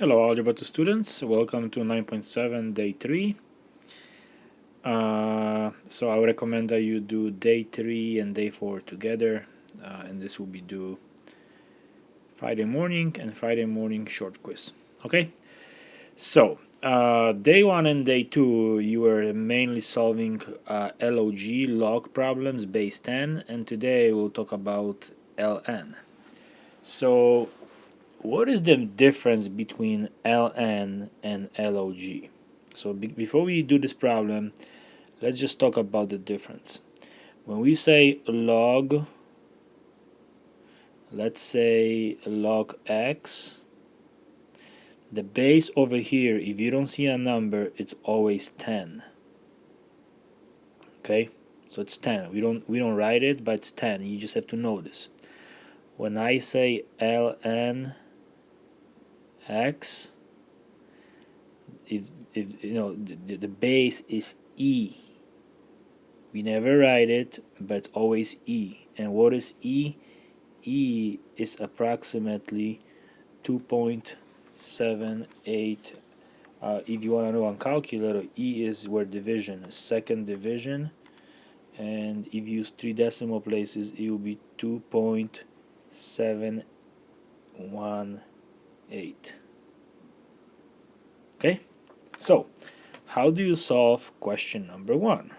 Hello Algebra 2 students, welcome to 9.7 day 3. So I would recommend that you do day 3 and day 4 together, and this will be due Friday morning and Friday morning short quiz. Okay, so day 1 and day 2 you were mainly solving log problems base 10, and today we'll talk about ln. So what is the difference between ln and log? So before we do this problem, let's just talk about the difference. When we say log, let's say log x, the base over here, if you don't see a number, it's always 10. Okay, so it's 10. We don't write it, but it's 10. You just have to know this. When I say ln x, if you know the base is e. We never write it, but it's always e. And what is e? E is approximately 2.78. If you want to know on calculator, e is where division is, second division, and if you use 3 decimal places, it will be 2.718. Okay, so how do you solve question number 1?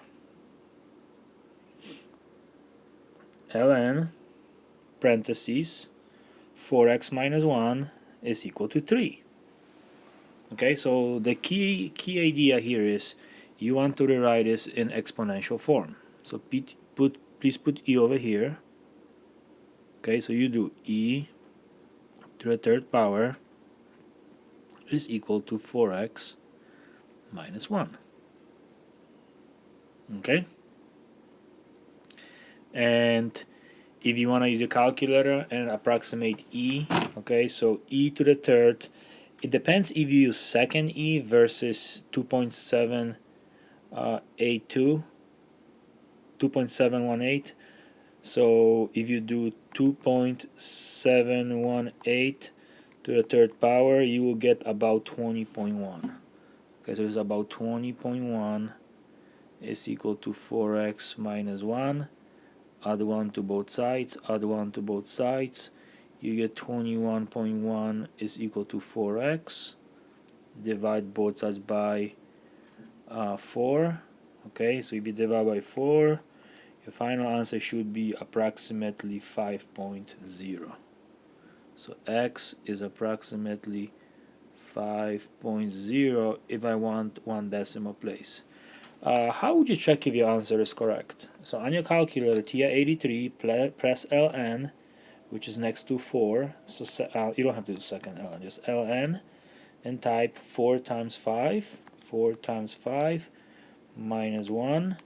ln parentheses 4x minus 1 is equal to 3. Okay, so the key idea here is you want to rewrite this in exponential form. So please put e over here. Okay, so you do e to the third power is equal to 4x minus 1. Okay, and if you want to use a calculator and approximate e, okay, so e to the third, it depends if you use second e versus 2.718. So if you do 2.718 to the third power, you will get about 20.1. Okay, so it's about 20.1 is equal to 4x minus 1. Add 1 to both sides, add 1 to both sides. You get 21.1 is equal to 4x. Divide both sides by 4. Okay, so if you divide by 4, your final answer should be approximately 5.0. So x is approximately 5.0 if I want one decimal place. How would you check if your answer is correct? So on your calculator, TI-83, press ln, which is next to 4. So you don't have to do second ln, just ln, and type 4 times 5, 4 times 5 minus 1,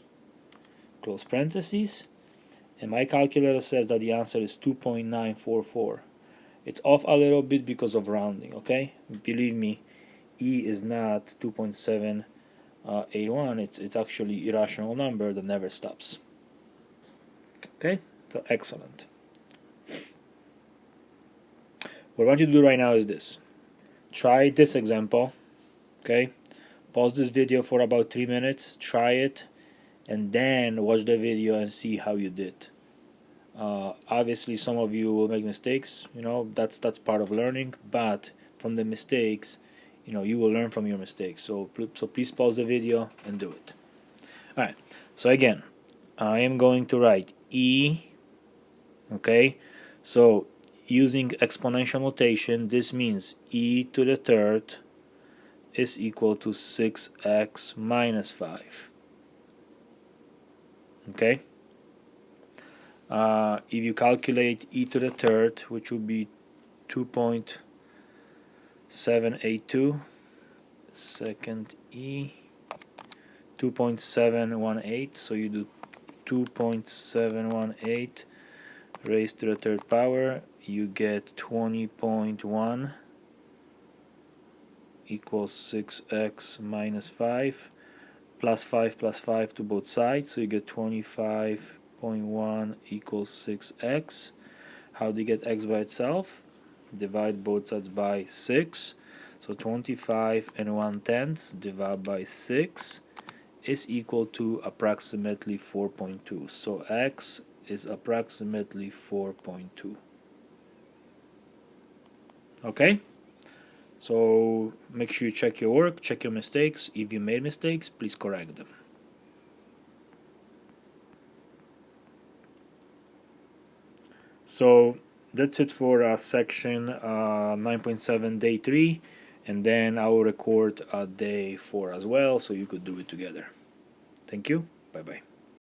close parentheses, and my calculator says that the answer is 2.944. It's off a little bit because of rounding, okay? Believe me, e is not 2.781. It's actually irrational number that never stops. Okay, so excellent. What I want you to do right now is this. Try this example, okay? Pause this video for about 3 minutes, try it, and then watch the video and see how you did. Obviously, some of you will make mistakes. You know, that's part of learning. But from the mistakes, you know, you will learn from your mistakes. So please pause the video and do it. All right. So again, I am going to write e. Okay. So using exponential notation, this means e to the third is equal to 6x minus 5. Okay. If you calculate e to the third, which would be 2.782, second e, 2.718, so you do 2.718 raised to the third power, you get 20.1 equals 6x minus 5, plus 5 to both sides, so you get 25.1 equals 6x. How do you get x by itself? Divide both sides by 6. So 25 and 1/10 divided by 6 is equal to approximately 4.2. So x is approximately 4.2. Okay? So make sure you check your work, check your mistakes. If you made mistakes, please correct them. So that's it for section 9.7 day 3, and then I will record day 4 as well, so you could do it together. Thank you. Bye bye.